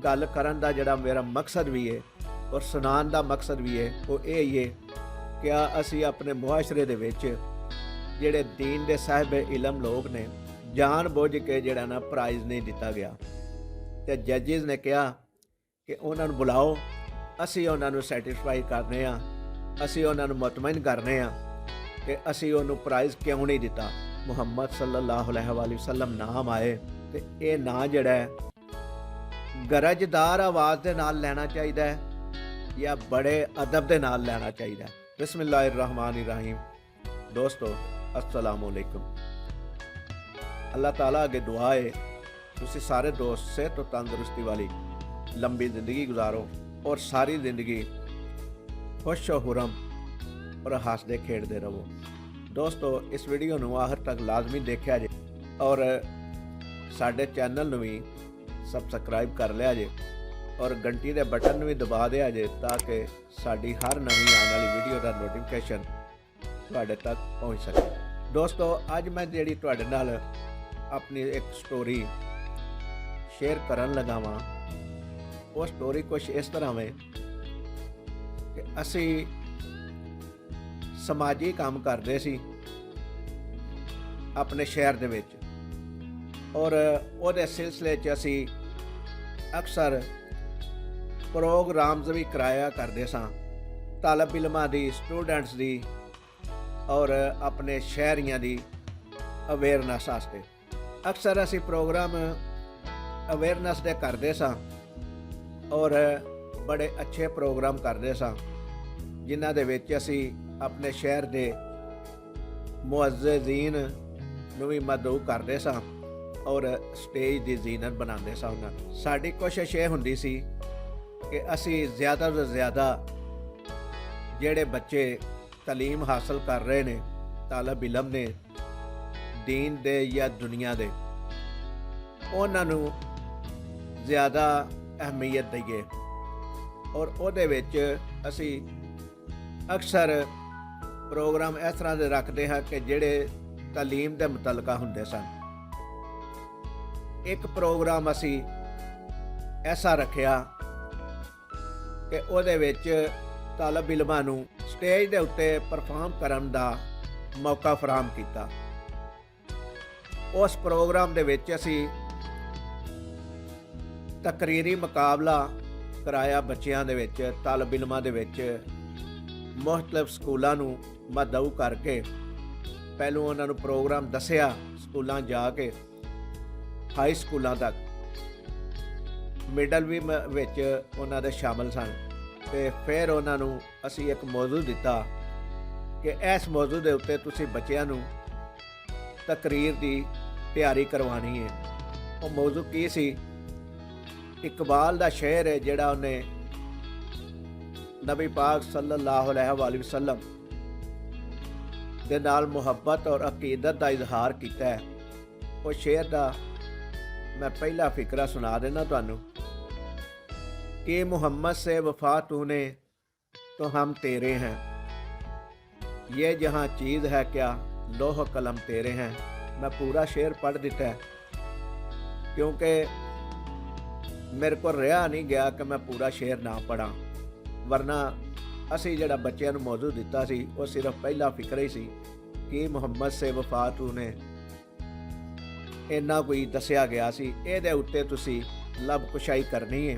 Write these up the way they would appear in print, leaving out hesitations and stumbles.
गल करन दा जिहड़ा मेरा मकसद भी है और सुनान दा मकसद भी है वो ये ही है कि असी अपने मुआशरे दे विच जिहड़े दीन दे साहिब इलम लोग ने जान बुझ के जिहड़ा ना प्राइज़ नहीं दिता गया ते जजिज़ ने कहा कि उन्हां नूं बुलाओ, असी उन्हां नूं सैटिस्फाई करने आ, असी उन्हां नूं मुतमईन करने आ कि असी उन्होंने प्राइज़ क्यों नहीं दिता। मुहम्मद सल्लल्लाहु अलैहि वसल्लम नाम आए तो ये ना जिहड़ा है गरजदार आवाज़ दे नाल लेना चाहिए या बड़े अदब दे नाल लेना चाहिए। बिस्मिल्लाहिर्रहमानिर्रहीम। दोस्तों अस्सलामु अलैकुम। अल्लाह ताला अगे दुआ है तुसी सारे दोस्त सेहत तो तंदुरुस्ती वाली लंबी ज़िंदगी गुजारो और सारी ज़िंदगी खुश खुरम और हसदे खेडते रहो। दोस्तों इस वीडियो नूं आखिर तक लाजमी देखा जे और साडे चैनल नूं भी सबसक्राइब कर लिया जे और घंटी दे बटन नूं भी दबा दिया जे ताकि साडी हर नवीं आने वाली वीडियो का नोटिफिकेशन तुहाडे तक पहुँच सके। दोस्तों अज मैं जिहड़ी तुहाडे नाल अपनी एक स्टोरी शेयर करन लगा वां, वो स्टोरी कुछ इस तरह में कि असी समाजी काम करते सी अपने शहर दे विच और उहदे सिलसिले च असी अक्सर प्रोग्राम्स भी कराया करते सां तालब इलमां दी, स्टूडेंट्स दी और अपने शहरियां दी अवेयरनेस वास्ते। अक्सर असी प्रोग्राम अवेयरनेस दे करते सां और बड़े अच्छे प्रोग्राम करते सां जिन्हां दे विच असी अपने शहर के मुअज़्ज़िज़ीन नूं भी मदऊ करते सां और स्टेज की जीनत बनाते सां। साडी कोशिश ये हुंदी सी कि असी ज़्यादा तो ज़्यादा जिहड़े बच्चे तालीम हासिल कर रहे ने, तालब इलम ने दीन दे या दुनिया दे, उन्हां नूं ज़्यादा अहमियत दईए और उहदे विच असी अक्सर प्रोग्राम इस तरह के रखते हैं कि जिहड़े तालीम के मुतलका हुंदे सन। एक प्रोग्राम असी ऐसा रखिया कि उहदे विच तालब इलमां नूं स्टेज के उत्ते परफॉर्म करन दा मौका फराहम किया। उस प्रोग्राम दे विच असी तकरीरी मुकाबला कराया बच्चियां दे विच, तालब इलमां दे विच मुख्तलिफ स्कूलों नूं मदऊ करके पहलों उन्होंने प्रोग्राम दसिया स्कूलों जाके हाई स्कूलों तक, मिडल भी विच उन्हां दे शामिल सन ते फिर उन्होंने असी एक मौजू दिता कि इस मौजू के उत्ते तुसी बच्चियां नूं तकरीर की तैयारी करवानी है। वो मौजू की सी? इकबाल दा शेर है जिहड़ा उन्हें नबी पाक सल्लल्लाहु अलैहि वसल्लम दे नाल मुहब्बत और अकीदत का इजहार किया है। उस शेर का मैं पहला फिकरा सुना देना तुहानू कि मुहम्मद से वफा तूने तो हम तेरे हैं, ये जहाँ चीज़ है क्या लोह कलम तेरे हैं। मैं पूरा शेर पढ़ दिता है क्योंकि मेरे को रहा नहीं गया कि मैं पूरा शेर ना पढ़ा, वरना असी जिहड़ा बच्चों नूं मौजू दिता सी वो सिर्फ पहला फिक्र ही सी कि मुहम्मद से वफा तूने इन्ना कोई दसिया गया सी। इहदे उत्ते तुसी लब कुशाई करनी है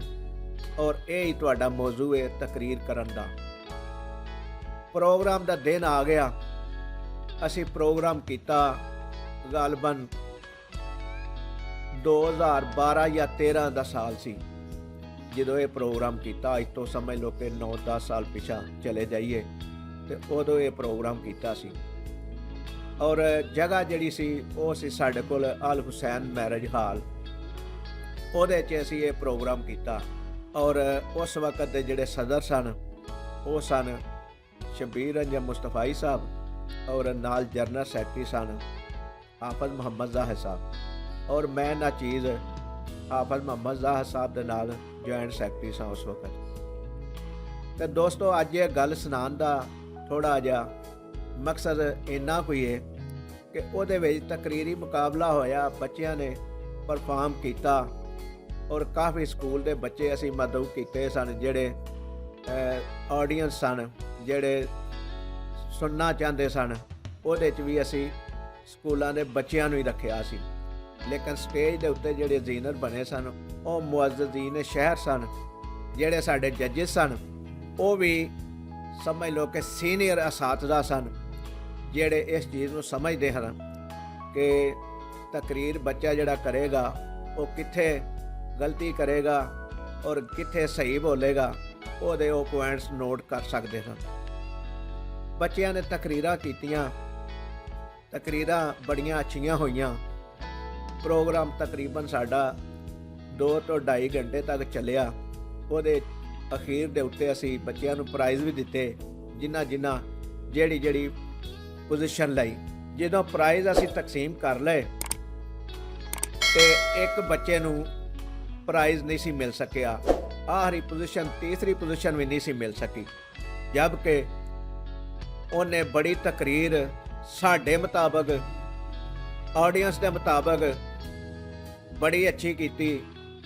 और यही तुहाडा मौजू है तकरीर करन दा। प्रोग्राम दा दिन आ गया, असी प्रोग्राम किया गालबन 2012 या 13 का साल सी जो ये प्रोग्राम किया। अज तो समझ लो कि 9-10 साल पिछा चले जाइए तो उदों ये प्रोग्राम किया सी और जगह जिहड़ी सी वो सी साडे कोल अल हुसैन मैरिज हाल, उहदे च असीं ये प्रोग्राम किया और उस वक्त के जिहड़े सदर सन वो सन शबीर अंजम मुस्तफाई साहब और नाल जनरल सैकटरी सन हाफिज मोहम्मद ज़ाहिर साहब और मैं ना चीज़ हाफिज मोहम्मद ज़ाहिर साहब दे नाल जॉइंट सैकटरी सा उस वक्त। तो दोस्तों अज ये गल सुनान दा थोड़ा जिहा मकसद इन्ना कोई है कि उहदे विच तकरीरी मुकाबला होया, बच्चियां ने परफॉर्म किया ਔਰ ਕਾਫੀ ਸਕੂਲ ਦੇ ਬੱਚੇ ਅਸੀਂ ਮਦਊ ਕੀਤੇ ਸਨ, ਜਿਹੜੇ ਆਡੀਅנס ਸਨ, ਜਿਹੜੇ ਸੁਣਨਾ ਚਾਹੁੰਦੇ ਸਨ। ਉਹਦੇ 'ਚ ਵੀ ਅਸੀਂ ਸਕੂਲਾਂ ਦੇ ਬੱਚਿਆਂ ਨੂੰ ਹੀ ਰੱਖਿਆ ਸੀ। ਲੇਕਿਨ ਸਟੇਜ ਦੇ ਉੱਤੇ ਜਿਹੜੇ ਜ਼ੀਨਤ ਬਣੇ ਸਨ ਉਹ ਮੁਅੱਜ਼ਜ਼ੀਨ ਸ਼ਹਿਰ ਸਨ। ਜਿਹੜੇ ਸਾਡੇ ਜੱਜਿਸ ਸਨ ਉਹ ਵੀ ਸਮਝ ਲਓ ਕਿ ਸੀਨੀਅਰ ਅਸਾਤਜ਼ਾ ਸਨ, ਜਿਹੜੇ ਇਸ ਚੀਜ਼ ਨੂੰ ਸਮਝਦੇ ਹਨ ਕਿ ਤਕਰੀਰ ਬੱਚਾ ਜਿਹੜਾ ਕਰੇਗਾ ਉਹ ਕਿੱਥੇ ਗਲਤੀ ਕਰੇਗਾ ਔਰ ਕਿੱਥੇ ਸਹੀ ਬੋਲੇਗਾ, ਉਹਦੇ ਉਹ ਪੁਆਇੰਟਸ ਨੋਟ ਕਰ ਸਕਦੇ ਹਨ। ਬੱਚਿਆਂ ਨੇ ਤਕਰੀਰਾਂ ਕੀਤੀਆਂ, ਤਕਰੀਰਾਂ ਬੜੀਆਂ ਅੱਛੀਆਂ ਹੋਈਆਂ। ਪ੍ਰੋਗਰਾਮ ਤਕਰੀਬਨ ਸਾਡਾ 2 ਤੋਂ 2.5 ਘੰਟੇ ਤੱਕ ਚੱਲਿਆ। ਉਹਦੇ ਅਖੀਰ ਦੇ ਉੱਤੇ ਅਸੀਂ ਬੱਚਿਆਂ ਨੂੰ ਪ੍ਰਾਈਜ਼ ਵੀ ਦਿੱਤੇ, ਜਿਨ੍ਹਾਂ ਜਿਹੜੀ ਪੋਜੀਸ਼ਨ ਲਈ। ਜਦੋਂ ਪ੍ਰਾਈਜ਼ ਅਸੀਂ ਤਕਸੀਮ ਕਰ ਲਏ ਤੇ ਇੱਕ ਬੱਚੇ ਨੂੰ ਪ੍ਰਾਈਜ਼ ਨਹੀਂ ਸੀ ਮਿਲ ਸਕਿਆ। ਆਖਰੀ ਪੋਜੀਸ਼ਨ, ਤੀਸਰੀ ਪੋਜੀਸ਼ਨ ਵੀ ਨਹੀਂ ਸੀ ਮਿਲ ਸਕੀ, ਜਦ ਕਿ ਉਹਨੇ ਬੜੀ ਤਕਰੀਰ ਸਾਡੇ ਮੁਤਾਬਕ, ਆਡੀਅנס ਦੇ ਮੁਤਾਬਕ ਬੜੀ ਅੱਛੀ ਕੀਤੀ।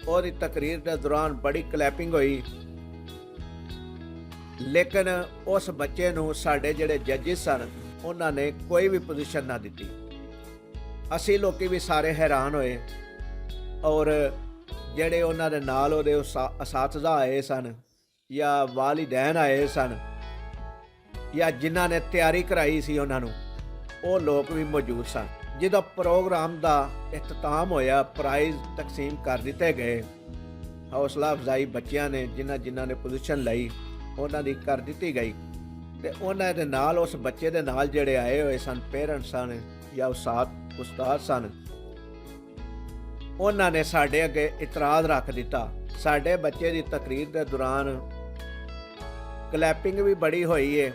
ਉਹਦੀ ਤਕਰੀਰ ਦੇ ਦੌਰਾਨ ਬੜੀ ਕਲੈਪਿੰਗ ਹੋਈ। ਲੇਕਿਨ ਉਸ ਬੱਚੇ ਨੂੰ ਸਾਡੇ ਜਿਹੜੇ ਜੱਜਿਸ ਸਨ ਉਹਨਾਂ ਨੇ ਕੋਈ ਵੀ ਪੋਜੀਸ਼ਨ ਨਾ ਦਿੱਤੀ। ਅਸੀਂ ਲੋਕੀ ਵੀ ਸਾਰੇ ਹੈਰਾਨ ਹੋਏ, ਔਰ ਜਿਹੜੇ ਉਹਨਾਂ ਦੇ ਨਾਲ ਉਹਦੇ ਅਸਾਤਜ਼ਾ ਆਏ ਸਨ ਜਾਂ ਵਾਲਿਦੈਨ ਆਏ ਸਨ ਜਾਂ ਜਿਨ੍ਹਾਂ ਨੇ ਤਿਆਰੀ ਕਰਾਈ ਸੀ ਉਹਨਾਂ ਨੂੰ, ਉਹ ਲੋਕ ਵੀ ਮੌਜੂਦ ਸਨ। ਜਦੋਂ ਪ੍ਰੋਗਰਾਮ ਦਾ ਇਖਤਤਾਮ ਹੋਇਆ, ਪ੍ਰਾਈਜ਼ ਤਕਸੀਮ ਕਰ ਦਿੱਤੇ ਗਏ। ਹੌਸਲਾ ਅਫਜ਼ਾਈ ਬੱਚਿਆਂ ਨੇ ਜਿਨ੍ਹਾਂ ਨੇ ਪੋਜੀਸ਼ਨ ਲਈ ਉਹਨਾਂ ਦੀ ਕਰ ਦਿੱਤੀ ਗਈ। ਤੇ ਉਹਨਾਂ ਦੇ ਨਾਲ, ਉਸ ਬੱਚੇ ਦੇ ਨਾਲ ਜਿਹੜੇ ਆਏ ਹੋਏ ਸਨ, ਪੇਰੈਂਟਸ ਸਨ ਜਾਂ ਉਸਤਾਦ ਸਨ, ਉਹਨਾਂ ਨੇ ਸਾਡੇ ਅੱਗੇ ਇਤਰਾਜ਼ ਰੱਖ ਦਿੱਤਾ। ਸਾਡੇ ਬੱਚੇ ਦੀ ਤਕਰੀਰ ਦੇ ਦੌਰਾਨ ਕਲੈਪਿੰਗ ਵੀ ਬੜੀ ਹੋਈ ਹੈ,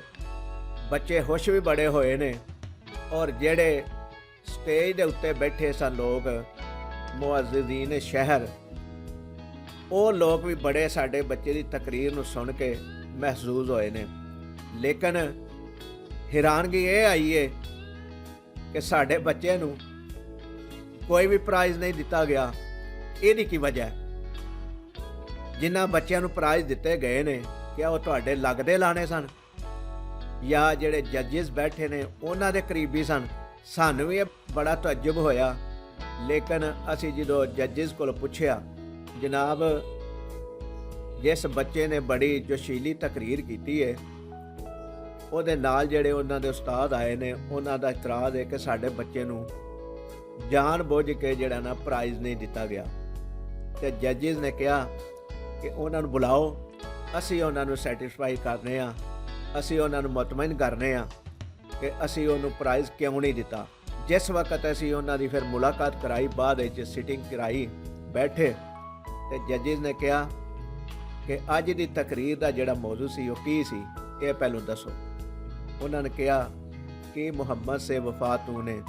ਬੱਚੇ ਖੁਸ਼ ਵੀ ਬੜੇ ਹੋਏ ਨੇ, ਔਰ ਜਿਹੜੇ ਸਟੇਜ ਦੇ ਉੱਤੇ ਬੈਠੇ ਸਨ ਲੋਕ, ਮੁਅੱਜ਼ਜ਼ੀਨ ਸ਼ਹਿਰ, ਉਹ ਲੋਕ ਵੀ ਬੜੇ ਸਾਡੇ ਬੱਚੇ ਦੀ ਤਕਰੀਰ ਨੂੰ ਸੁਣ ਕੇ ਮਹਿਜ਼ੂਜ਼ ਹੋਏ ਨੇ। ਲੇਕਿਨ ਹੈਰਾਨਗੀ ਇਹ ਆਈ ਹੈ ਕਿ ਸਾਡੇ ਬੱਚੇ ਨੂੰ ਕੋਈ ਵੀ ਪ੍ਰਾਈਜ਼ ਨਹੀਂ ਦਿੱਤਾ ਗਿਆ। ਇਹਦੀ ਕੀ ਵਜ੍ਹਾ ਹੈ? ਜਿਨ੍ਹਾਂ ਬੱਚਿਆਂ ਨੂੰ ਪ੍ਰਾਈਜ਼ ਦਿੱਤੇ ਗਏ ਨੇ, ਕਿਆ ਉਹ ਤੁਹਾਡੇ ਲੱਗਦੇ ਲਾਣੇ ਸਨ ਜਾਂ ਜਿਹੜੇ ਜੱਜਿਸ ਬੈਠੇ ਨੇ ਉਹਨਾਂ ਦੇ ਕਰੀਬੀ ਸਨ? ਸਾਨੂੰ ਵੀ ਇਹ ਬੜਾ ਤਅੱਜਬ ਹੋਇਆ। ਲੇਕਿਨ ਅਸੀਂ ਜਦੋਂ ਜੱਜਿਸ ਕੋਲ ਪੁੱਛਿਆ, ਜਨਾਬ ਜਿਸ ਬੱਚੇ ਨੇ ਬੜੀ ਜੋਸ਼ੀਲੀ ਤਕਰੀਰ ਕੀਤੀ ਹੈ, ਉਹਦੇ ਨਾਲ ਜਿਹੜੇ ਉਹਨਾਂ ਦੇ ਉਸਤਾਦ ਆਏ ਨੇ, ਉਹਨਾਂ ਦਾ ਇਤਰਾਜ਼ ਹੈ ਕਿ ਸਾਡੇ ਬੱਚੇ ਨੂੰ ਜਾਣ ਬੁੱਝ ਕੇ ਜਿਹੜਾ ਨਾ ਪ੍ਰਾਈਜ਼ ਨਹੀਂ ਦਿੱਤਾ ਗਿਆ। ਤੇ ਜੱਜਿਸ ਨੇ ਕਿਹਾ ਕਿ ਉਹਨਾਂ ਨੂੰ ਬੁਲਾਓ, ਅਸੀਂ ਉਹਨਾਂ ਨੂੰ ਸੈਟੀਸਫਾਈ ਕਰਨੇ ਆ, ਅਸੀਂ ਉਹਨਾਂ ਨੂੰ ਮੁਤਮਈਨ ਕਰਨੇ ਆ ਕਿ ਅਸੀਂ ਉਹਨੂੰ ਪ੍ਰਾਈਜ਼ ਕਿਉਂ ਨਹੀਂ ਦਿੱਤਾ। ਜਿਸ ਵਕਤ ਅਸੀਂ ਉਹਨਾਂ ਦੀ ਫਿਰ ਮੁਲਾਕਾਤ ਕਰਾਈ, ਬਾਅਦ ਵਿੱਚ ਸਿਟਿੰਗ ਕਰਾਈ, ਬੈਠੇ, ਤੇ ਜੱਜਿਸ ਨੇ ਕਿਹਾ ਕਿ ਅੱਜ ਦੀ ਤਕਰੀਰ ਦਾ ਜਿਹੜਾ ਮੌਜੂ ਸੀ ਉਹ ਕੀ ਸੀ, ਇਹ ਪਹਿਲੋਂ ਦੱਸੋ। ਉਹਨਾਂ ਨੇ ਕਿਹਾ ਕਿ ਮੁਹੰਮਦ ਸੇ ਵਫਾ ਤੂਨੇ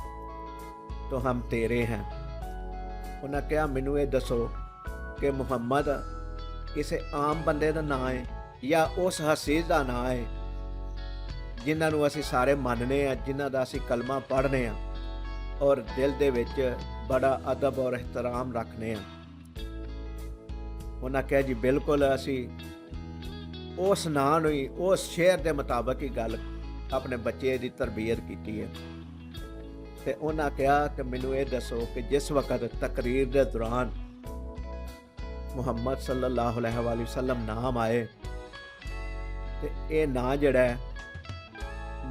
तो हम तेरे हैं। उन्हें कहा मैनू ये दसो कि मुहम्मद किसी आम बंदे का नाम है या उस हसीस का नाम है जिन्होंने असी सारे मानने हैं, जिन्हों का असी कलमा पढ़ने हैं और दिल दे विच बड़ा अदब और एहतराम रखने हैं। उन्हें कहा जी बिल्कुल असी उस नाम ही, उस शेर के मुताबिक ही गल अपने बच्चे की तरबियत की है। ਤੇ ਉਹਨਾਂ ਕਿਹਾ ਕਿ ਮੈਨੂੰ ਇਹ ਦੱਸੋ ਕਿ ਜਿਸ ਵਕਤ ਤਕਰੀਰ ਦੇ ਦੌਰਾਨ ਮੁਹੰਮਦ ਸੱਲੱਲਾਹੁ ਅਲੈਹਿ ਵਸੱਲਮ ਨਾਮ ਆਏ, ਤੇ ਇਹ ਨਾਂ ਜਿਹੜਾ ਹੈ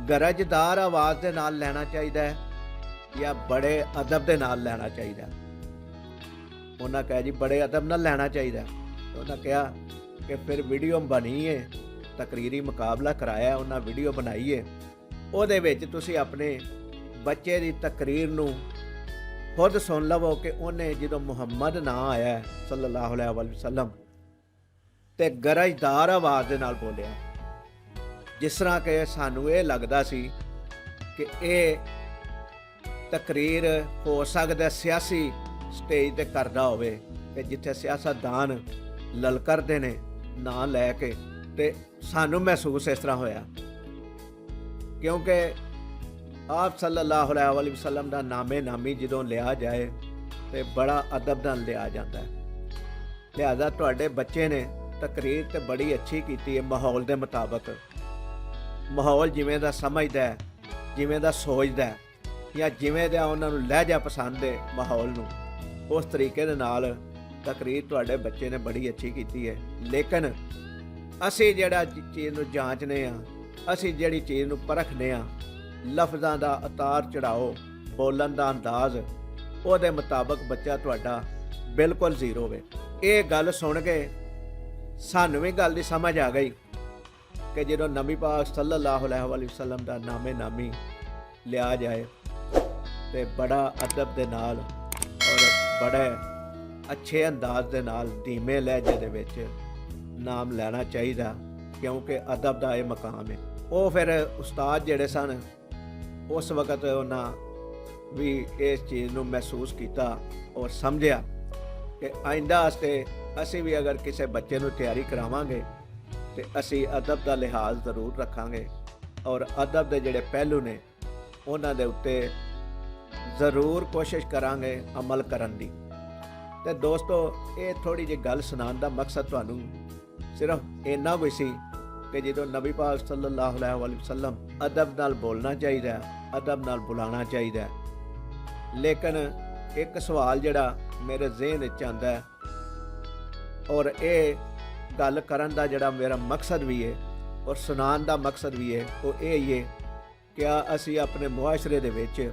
ਗਰਜਦਾਰ ਆਵਾਜ਼ ਦੇ ਨਾਲ ਲੈਣਾ ਚਾਹੀਦਾ ਹੈ ਜਾਂ ਬੜੇ ਅਦਬ ਦੇ ਨਾਲ ਲੈਣਾ ਚਾਹੀਦਾ? ਉਹਨਾਂ ਕਿਹਾ ਜੀ ਬੜੇ ਅਦਬ ਨਾਲ ਲੈਣਾ ਚਾਹੀਦਾ। ਉਹਨਾਂ ਕਿਹਾ ਕਿ ਫਿਰ ਵੀਡੀਓ ਬਣੀ ਹੈ, ਤਕਰੀਰੀ ਮੁਕਾਬਲਾ ਕਰਾਇਆ, ਉਹਨਾਂ ਵੀਡੀਓ ਬਣਾਈ ਹੈ, ਉਹਦੇ ਵਿੱਚ ਤੁਸੀਂ ਆਪਣੇ ਬੱਚੇ ਦੀ ਤਕਰੀਰ ਨੂੰ ਖੁਦ ਸੁਣ ਲਵੋ ਕਿ ਉਹਨੇ ਜਦੋਂ ਮੁਹੰਮਦ ਨਾਂ ਆਇਆ ਸੱਲੱਲਾਹੁ ਅਲੈਹਿ ਵਸੱਲਮ ਤੇ ਗਰਜਦਾਰ ਆਵਾਜ਼ ਦੇ ਨਾਲ ਬੋਲਿਆ, ਜਿਸ ਤਰ੍ਹਾਂ ਕਿ ਸਾਨੂੰ ਇਹ ਲੱਗਦਾ ਸੀ ਕਿ ਇਹ ਤਕਰੀਰ ਹੋ ਸਕਦਾ ਸਿਆਸੀ ਸਟੇਜ ਤੇ ਕਰਦਾ ਹੋਵੇ, ਤੇ ਜਿੱਥੇ ਸਿਆਸਤਦਾਨ ਲਲਕਰਦੇ ਨੇ ਨਾਂ ਲੈ ਕੇ, ਤੇ ਸਾਨੂੰ ਮਹਿਸੂਸ ਇਸ ਤਰ੍ਹਾਂ ਹੋਇਆ ਕਿਉਂਕਿ ਆਪ ਸੱਲੱਲਾਹੁ ਅਲੈਹਿ ਵਸੱਲਮ ਦਾ ਨਾਮੇ ਨਾਮੀ ਜਦੋਂ ਲਿਆ ਜਾਏ ਤੇ ਬੜਾ ਅਦਬ ਨਾਲ ਲਿਆ ਜਾਂਦਾ ਹੈ। ਲਿਹਾਜ਼ਾ ਤੁਹਾਡੇ ਬੱਚੇ ਨੇ ਤਕਰੀਰ ਤੇ ਬੜੀ ਅੱਛੀ ਕੀਤੀ ਹੈ ਮਾਹੌਲ ਦੇ ਮੁਤਾਬਕ। ਮਾਹੌਲ ਜਿਵੇਂ ਦਾ ਸਮਝਦਾ ਹੈ, ਜਿਵੇਂ ਦਾ ਸੋਚਦਾ ਹੈ, ਜਾਂ ਜਿਵੇਂ ਦਾ ਉਹਨਾਂ ਨੂੰ ਲਹਿਜਾ ਪਸੰਦ ਹੈ ਮਾਹੌਲ ਨੂੰ, ਉਸ ਤਰੀਕੇ ਦੇ ਨਾਲ ਤਕਰੀਰ ਤੁਹਾਡੇ ਬੱਚੇ ਨੇ ਬੜੀ ਅੱਛੀ ਕੀਤੀ ਹੈ। ਲੇਕਿਨ ਅਸੀਂ ਜਿਹੜਾ ਚੀਜ਼ ਨੂੰ ਜਾਂਚਨੇ ਆ, ਅਸੀਂ ਜਿਹੜੀ ਚੀਜ਼ ਨੂੰ ਪਰਖਨੇ ਆ, ਲਫ਼ਜ਼ਾਂ ਦਾ ਉਤਾਰ ਚੜਾਓ, ਬੋਲਣ ਦਾ ਅੰਦਾਜ਼, ਉਹਦੇ ਮੁਤਾਬਕ ਬੱਚਾ ਤੁਹਾਡਾ ਬਿਲਕੁਲ ਜ਼ੀਰੋ ਵੇ। ਇਹ ਗੱਲ ਸੁਣ ਕੇ ਸਾਨੂੰ ਵੀ ਗੱਲ ਦੀ ਸਮਝ ਆ ਗਈ ਕਿ ਜਦੋਂ ਨਬੀ ਪਾਕ ਸੱਲੱਲਾਹੁ ਅਲੈਹਿ ਵਸੱਲਮ ਦਾ ਨਾਮੇ ਲਿਆ ਜਾਏ ਤੇ ਬੜਾ ਅਦਬ ਦੇ ਨਾਲ ਔਰ ਬੜੇ ਅੱਛੇ ਅੰਦਾਜ਼ ਦੇ ਨਾਲ ਧੀਮੇ ਲਹਿਜੇ ਦੇ ਵਿੱਚ ਨਾਮ ਲੈਣਾ ਚਾਹੀਦਾ, ਕਿਉਂਕਿ ਅਦਬ ਦਾ ਇਹ ਮਕਾਮ ਹੈ। ਉਹ ਫਿਰ ਉਸਤਾਦ ਜਿਹੜੇ ਸਨ ਉਸ ਵਕਤ ਉਹਨਾਂ ਵੀ ਇਸ ਚੀਜ਼ ਨੂੰ ਮਹਿਸੂਸ ਕੀਤਾ ਔਰ ਸਮਝਿਆ ਕਿ ਆਇੰਦਾ ਵਾਸਤੇ ਅਸੀਂ ਵੀ ਅਗਰ ਕਿਸੇ ਬੱਚੇ ਨੂੰ ਤਿਆਰੀ ਕਰਾਵਾਂਗੇ ਤੇ ਅਸੀਂ ਅਦਬ ਦਾ ਲਿਹਾਜ਼ ਜ਼ਰੂਰ ਰੱਖਾਂਗੇ ਔਰ ਅਦਬ ਦੇ ਜਿਹੜੇ ਪਹਿਲੂ ਨੇ ਉਹਨਾਂ ਦੇ ਉੱਤੇ ਜ਼ਰੂਰ ਕੋਸ਼ਿਸ਼ ਕਰਾਂਗੇ ਅਮਲ ਕਰਨ ਦੀ। ਤੇ ਦੋਸਤੋ, ਇਹ ਥੋੜੀ ਜਿਹੀ ਗੱਲ ਸੁਣਾਉਣ ਦਾ ਮਕਸਦ ਤੁਹਾਨੂੰ ਸਿਰਫ ਇੰਨਾ ਕੋਈ ਸੀ ਕਿ ਜਦੋਂ ਨਬੀ ਪਾਕ ਸੱਲੱਲਾਹੁ ਅਲੈਹਿ ਵਸੱਲਮ ਅਦਬ ਨਾਲ ਬੋਲਣਾ ਚਾਹੀਦਾ, ਅਦਬ ਨਾਲ ਬੁਲਾਉਣਾ ਚਾਹੀਦਾ। ਲੇਕਿਨ ਇੱਕ ਸਵਾਲ ਜਿਹੜਾ ਮੇਰੇ ਜ਼ਿਹਨ ਵਿੱਚ ਆਉਂਦਾ ਹੈ ਔਰ ਇਹ ਗੱਲ ਕਰਨ ਦਾ ਜਿਹੜਾ ਮੇਰਾ ਮਕਸਦ ਵੀ ਹੈ ਔਰ ਸੁਣਾਉਣ ਦਾ ਮਕਸਦ ਵੀ ਹੈ, ਉਹ ਇਹ ਹੀ ਹੈ ਕਿ ਅਸੀਂ ਆਪਣੇ ਮੁਆਸ਼ਰੇ ਦੇ ਵਿੱਚ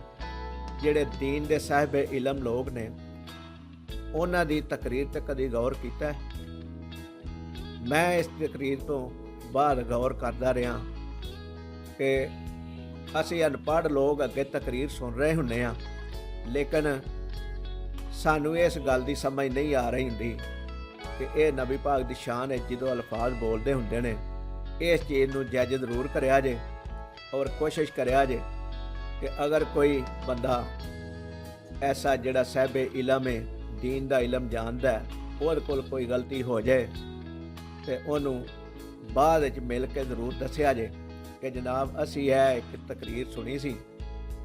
ਜਿਹੜੇ ਦੀਨ ਦੇ ਸਾਹਿਬ ਇਲਮ ਲੋਕ ਨੇ ਉਹਨਾਂ ਦੀ ਤਕਰੀਰ ਤੇ ਕਦੀ ਗੌਰ ਕੀਤਾ? ਮੈਂ ਇਸ ਤਕਰੀਰ ਤੋਂ ਬਾਅਦ ਗੌਰ ਕਰਦਾ ਰਿਹਾ ਕਿ ਅਸੀਂ ਅਨਪੜ੍ਹ ਲੋਕ ਅੱਗੇ ਤਕਰੀਰ ਸੁਣ ਰਹੇ ਹੁੰਦੇ ਹਾਂ, ਲੇਕਿਨ ਸਾਨੂੰ ਇਸ ਗੱਲ ਦੀ ਸਮਝ ਨਹੀਂ ਆ ਰਹੀ ਹੁੰਦੀ ਕਿ ਇਹ ਨਬੀ ਪਾਕ ਦੀ ਸ਼ਾਨ ਹੈ। ਜਦੋਂ ਅਲਫਾਜ਼ ਬੋਲਦੇ ਹੁੰਦੇ ਨੇ, ਇਸ ਚੀਜ਼ ਨੂੰ ਜੱਜ ਜ਼ਰੂਰ ਕਰਿਆ ਜੇ ਔਰ ਕੋਸ਼ਿਸ਼ ਕਰਿਆ ਜੇ ਕਿ ਅਗਰ ਕੋਈ ਬੰਦਾ ਐਸਾ ਜਿਹੜਾ ਸਾਹਿਬ ਇਲਮ ਹੈ, ਦੀਨ ਦਾ ਇਲਮ ਜਾਣਦਾ ਹੈ, ਉਹਦੇ ਕੋਲ ਕੋਈ ਗਲਤੀ ਹੋ ਜਾਏ ਤੇ ਉਹਨੂੰ ਬਾਅਦ ਵਿੱਚ ਮਿਲ ਕੇ ਜ਼ਰੂਰ ਦੱਸਿਆ ਜੇ ਕਿ ਜਨਾਬ ਅਸੀਂ ਇਹ ਇੱਕ ਤਕਰੀਰ ਸੁਣੀ ਸੀ,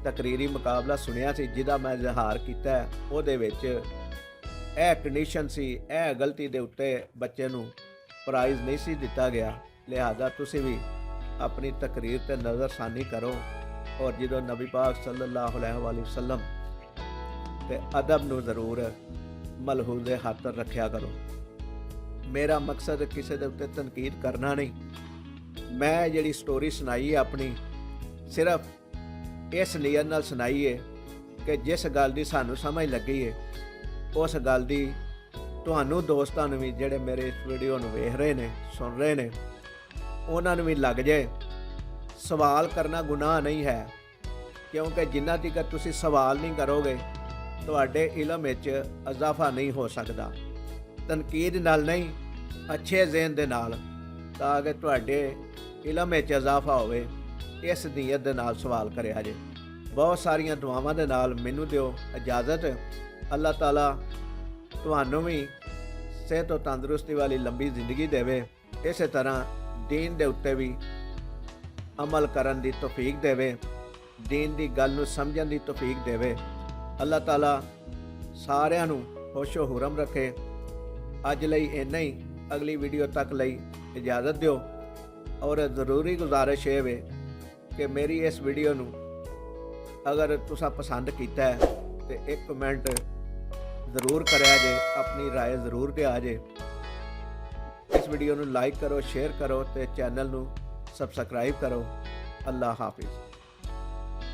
ਤਕਰੀਰੀ ਮੁਕਾਬਲਾ ਸੁਣਿਆ ਸੀ, ਜਿਹਦਾ ਮੈਂ ਇਜ਼ਹਾਰ ਕੀਤਾ, ਉਹਦੇ ਵਿੱਚ ਇਹ ਕੰਡੀਸ਼ਨ ਸੀ, ਇਹ ਗਲਤੀ ਦੇ ਉੱਤੇ ਬੱਚੇ ਨੂੰ ਪ੍ਰਾਈਜ਼ ਨਹੀਂ ਸੀ ਦਿੱਤਾ ਗਿਆ। ਲਿਹਾਜ਼ਾ ਤੁਸੀਂ ਵੀ ਆਪਣੀ ਤਕਰੀਰ ਤੇ ਨਜ਼ਰਸਾਨੀ ਕਰੋ ਔਰ ਜਦੋਂ ਨਬੀ ਪਾਕ ਸੱਲੱਲਾਹੁ ਅਲੈਹਿ ਵਸੱਲਮ ਤੇ ਅਦਬ ਨੂੰ ਜ਼ਰੂਰ ਮਲਹੂਜ਼ੇ ਖਾਤਰ ਰੱਖਿਆ ਕਰੋ। ਮੇਰਾ ਮਕਸਦ ਕਿਸੇ ਦੇ ਉੱਤੇ ਤਨਕੀਦ ਕਰਨਾ ਨਹੀਂ। ਮੈਂ ਜਿਹੜੀ ਸਟੋਰੀ ਸੁਣਾਈ ਹੈ ਆਪਣੀ, ਸਿਰਫ ਇਸ ਨੀਅਤ ਨਾਲ ਸੁਣਾਈ ਹੈ ਕਿ ਜਿਸ ਗੱਲ ਦੀ ਸਾਨੂੰ ਸਮਝ ਲੱਗੀ ਹੈ ਉਸ ਗੱਲ ਦੀ ਤੁਹਾਨੂੰ ਦੋਸਤਾਂ ਨੂੰ ਵੀ ਜਿਹੜੇ ਮੇਰੇ ਇਸ ਵੀਡੀਓ ਨੂੰ ਵੇਖ ਰਹੇ ਨੇ, ਸੁਣ ਰਹੇ ਨੇ, ਉਹਨਾਂ ਨੂੰ ਵੀ ਲੱਗ ਜਾਏ। ਸਵਾਲ ਕਰਨਾ ਗੁਨਾਹ ਨਹੀਂ ਹੈ, ਕਿਉਂਕਿ ਜਿੰਨਾ ਤੱਕ ਤੁਸੀਂ ਸਵਾਲ ਨਹੀਂ ਕਰੋਗੇ ਤੁਹਾਡੇ ਇਲਮ ਵਿੱਚ ਇਜ਼ਾਫਾ ਨਹੀਂ ਹੋ ਸਕਦਾ। ਤਨਕੀਦ ਨਾਲ ਨਹੀਂ, ਅੱਛੇ ਜ਼ਿਹਨ ਦੇ ਨਾਲ, ਤਾਂ ਕਿ ਤੁਹਾਡੇ ਇਲਮ ਵਿੱਚ ਇਜ਼ਾਫਾ ਹੋਵੇ, ਇਸ ਨੀਅਤ ਦੇ ਨਾਲ ਸਵਾਲ ਕਰਿਆ ਜੇ। ਬਹੁਤ ਸਾਰੀਆਂ ਦੁਆਵਾਂ ਦੇ ਨਾਲ ਮੈਨੂੰ ਦਿਓ ਇਜਾਜ਼ਤ। ਅੱਲਾਹ ਤਾਲਾ ਤੁਹਾਨੂੰ ਵੀ ਸਿਹਤ ਤੇ ਤੰਦਰੁਸਤੀ ਵਾਲੀ ਲੰਬੀ ਜ਼ਿੰਦਗੀ ਦੇਵੇ, ਇਸੇ ਤਰ੍ਹਾਂ ਦੀਨ ਦੇ ਉੱਤੇ ਵੀ ਅਮਲ ਕਰਨ ਦੀ ਤੌਫੀਕ ਦੇਵੇ, ਦੀਨ ਦੀ ਗੱਲ ਨੂੰ ਸਮਝਣ ਦੀ ਤੌਫੀਕ ਦੇਵੇ। ਅੱਲਾਹ ਤਾਲਾ ਸਾਰਿਆਂ ਨੂੰ ਖੁਸ਼ੋ ਹੁਰਮ ਰੱਖੇ। ਅੱਜ ਲਈ ਇੰਨਾ ਹੀ, ਅਗਲੀ ਵੀਡੀਓ ਤੱਕ ਲਈ ਇਜਾਜ਼ਤ ਦਿਓ। ਔਰ ਜ਼ਰੂਰੀ ਗੁਜ਼ਾਰਿਸ਼ ਇਹ ਵੇ ਕਿ ਮੇਰੀ ਇਸ ਵੀਡੀਓ ਨੂੰ ਅਗਰ ਤੁਸੀਂ ਪਸੰਦ ਕੀਤਾ ਹੈ ਤੇ ਇੱਕ ਕਮੈਂਟ ਜ਼ਰੂਰ ਕਰਿਆ ਜੇ, ਆਪਣੀ ਰਾਏ ਜ਼ਰੂਰ ਦਿਆ ਜੇ। ਇਸ ਵੀਡੀਓ ਨੂੰ ਲਾਈਕ ਕਰੋ, ਸ਼ੇਅਰ ਕਰੋ ਤੇ ਚੈਨਲ ਨੂੰ ਸਬਸਕ੍ਰਾਈਬ ਕਰੋ। ਅੱਲਾਹ ਹਾਫਿਜ਼।